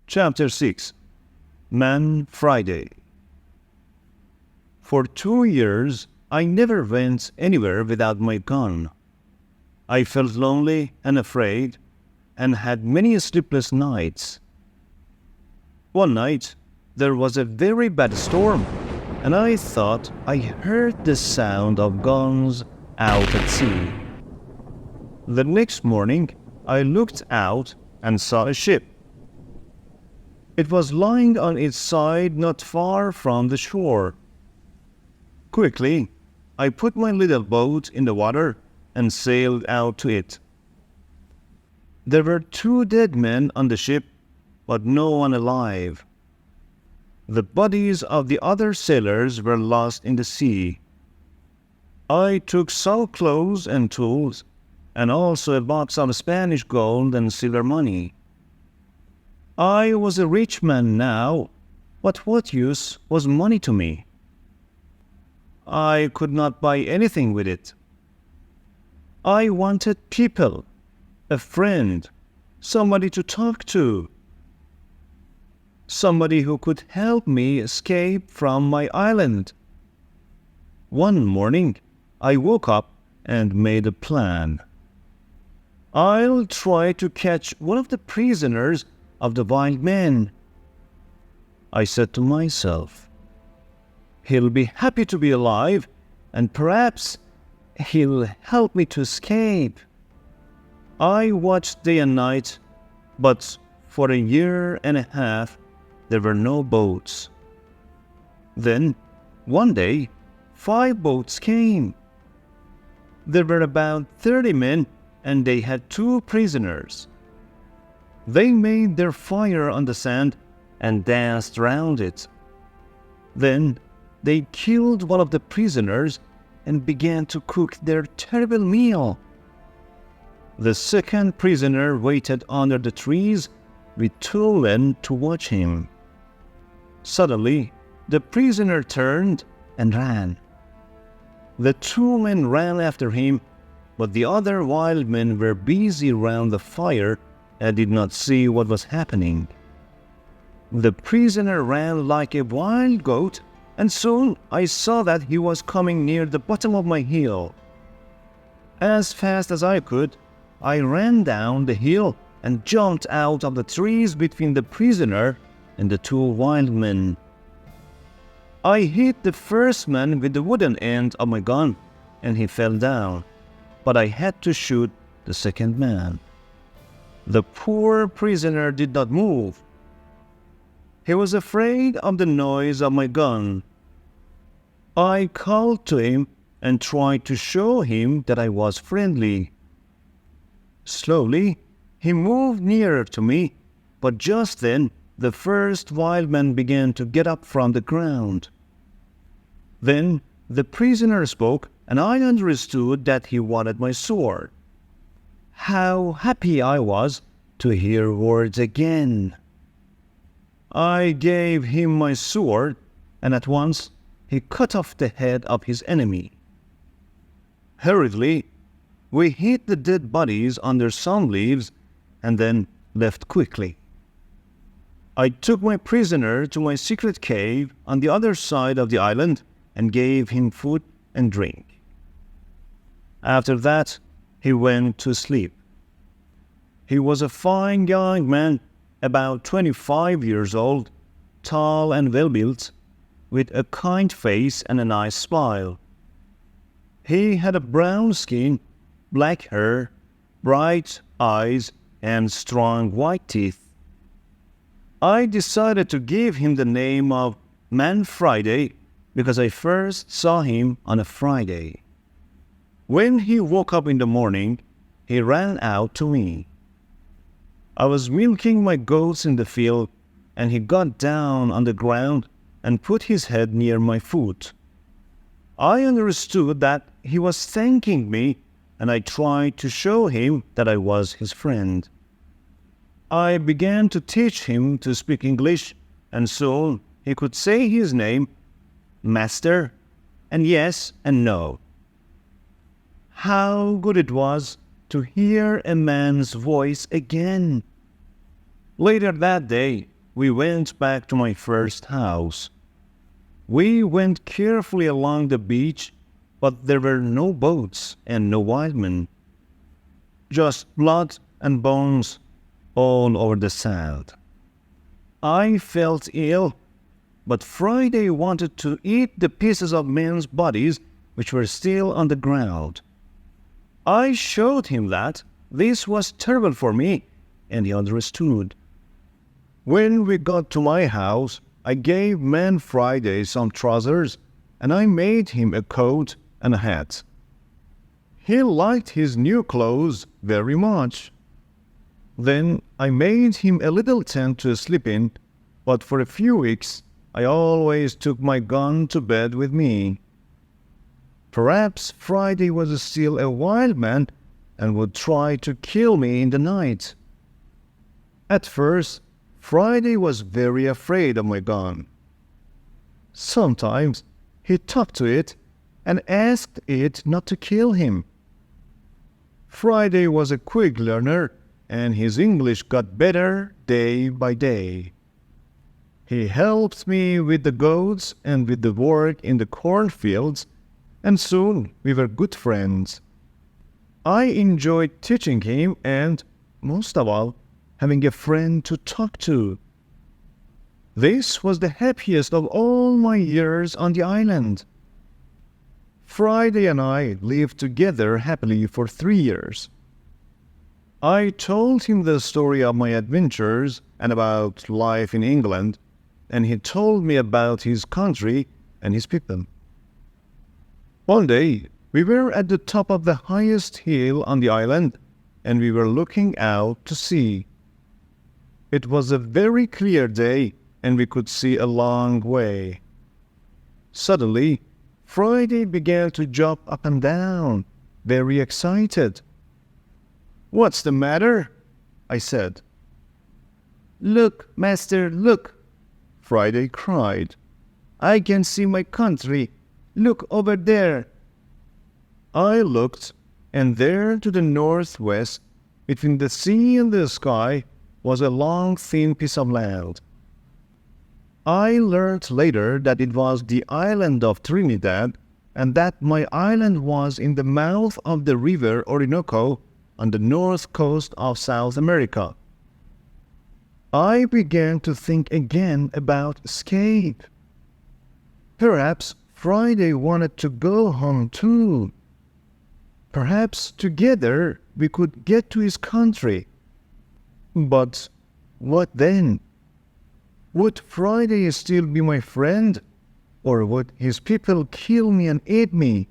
Chapter 6 Man Friday. For 2 years, I never went anywhere without my gun. I felt lonely and afraid, and had many sleepless nights. One night, there was a very bad storm, and I thought I heard the sound of guns out at sea. The next morning, I looked out and saw a ship. It was lying on its side not far from the shore. Quickly, I put my little boat in the water and sailed out to it. There were 2 dead men on the ship, but no one alive. The bodies of the other sailors were lost in the sea. I took some clothes and tools, and also a box of Spanish gold and silver money. I was a rich man now, but what use was money to me? I could not buy anything with it. I wanted people, a friend, somebody to talk to, somebody who could help me escape from my island. One morning, I woke up and made a plan. I'll try to catch one of the prisoners of the wild men. I said to myself, he'll be happy to be alive, and perhaps he'll help me to escape. I watched day and night, but for 1.5 years, there were no boats. Then, one day, 5 boats came. There were about 30 men, and they had 2 prisoners. They made their fire on the sand and danced round it. Then they killed one of the prisoners and began to cook their terrible meal. The second prisoner waited under the trees with 2 men to watch him. Suddenly, the prisoner turned and ran. The 2 men ran after him, but the other wild men were busy round the fire and did not see what was happening. The prisoner ran like a wild goat, and soon I saw that he was coming near the bottom of my hill. As fast as I could, I ran down the hill and jumped out of the trees between the prisoner and the 2 wild men. I hit the first man with the wooden end of my gun, and he fell down, but I had to shoot the second man. The poor prisoner did not move. He was afraid of the noise of my gun. I called to him and tried to show him that I was friendly. Slowly, he moved nearer to me, but just then the first wild man began to get up from the ground. Then the prisoner spoke, and I understood that he wanted my sword. How happy I was to hear words again. I gave him my sword, and at once he cut off the head of his enemy. Hurriedly, we hid the dead bodies under some leaves and then left quickly. I took my prisoner to my secret cave on the other side of the island and gave him food and drink. After that, he went to sleep. He was a fine young man, about 25 years old, tall and well-built, with a kind face and a nice smile. He had a brown skin, black hair, bright eyes, and strong white teeth. I decided to give him the name of Man Friday because I first saw him on a Friday. When he woke up in the morning, he ran out to me. I was milking my goats in the field, and he got down on the ground and put his head near my foot. I understood that he was thanking me, and I tried to show him that I was his friend. I began to teach him to speak English, and soon he could say his name, Master, and yes and no. How good it was to hear a man's voice again. Later that day, we went back to my first house. We went carefully along the beach, but there were no boats and no wildmen. Just blood and bones all over the sand. I felt ill, but Friday wanted to eat the pieces of men's bodies which were still on the ground. I showed him that this was terrible for me, and he understood. When we got to my house, I gave man Friday some trousers, and I made him a coat and a hat. He liked his new clothes very much. Then I made him a little tent to sleep in, but for a few weeks I always took my gun to bed with me. Perhaps Friday was still a wild man and would try to kill me in the night. At first, Friday was very afraid of my gun. Sometimes he talked to it and asked it not to kill him. Friday was a quick learner, and his English got better day by day. He helped me with the goats and with the work in the cornfields, and soon we were good friends. I enjoyed teaching him and, most of all, having a friend to talk to. This was the happiest of all my years on the island. Friday and I lived together happily for 3 years. I told him the story of my adventures and about life in England, and he told me about his country and his people. One day, we were at the top of the highest hill on the island, and we were looking out to sea. It was a very clear day, and we could see a long way. Suddenly, Friday began to jump up and down, very excited. "What's the matter?" I said. "Look, master, look!" Friday cried. "I can see my country. Look over there." I looked, and there to the northwest, between the sea and the sky, was a long, thin piece of land. I learned later that it was the island of Trinidad, and that my island was in the mouth of the river Orinoco on the north coast of South America. I began to think again about escape. Perhaps Friday wanted to go home too. Perhaps together we could get to his country. But what then? Would Friday still be my friend, or would his people kill me and eat me?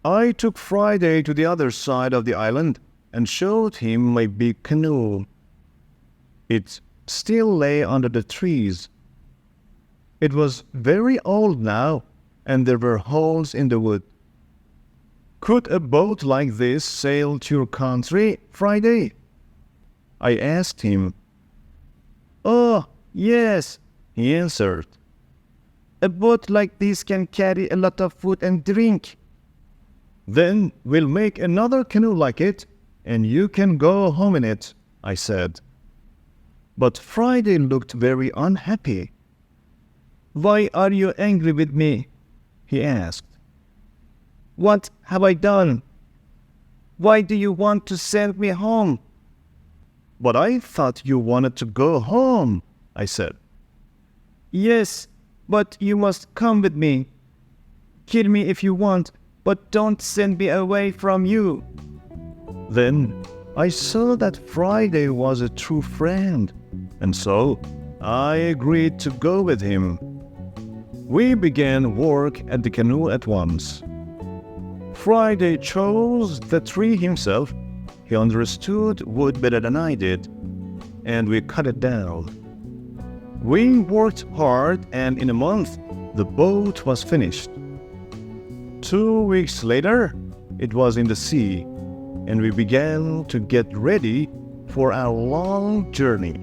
I took Friday to the other side of the island and showed him my big canoe. It still lay under the trees. It was very old now, and there were holes in the wood. "Could a boat like this sail to your country, Friday?" I asked him. "Oh, yes," he answered. "A boat like this can carry a lot of food and drink." "Then we'll make another canoe like it, and you can go home in it," I said. But Friday looked very unhappy. "Why are you angry with me?" he asked. "What have I done? Why do you want to send me home?" "But I thought you wanted to go home," I said. "Yes, but you must come with me. Kill me if you want, but don't send me away from you." Then I saw that Friday was a true friend, and so I agreed to go with him. We began work at the canoe at once. Friday chose the tree himself. He understood wood better than I did, and we cut it down. We worked hard, and in a month, the boat was finished. 2 weeks later, it was in the sea, and we began to get ready for our long journey.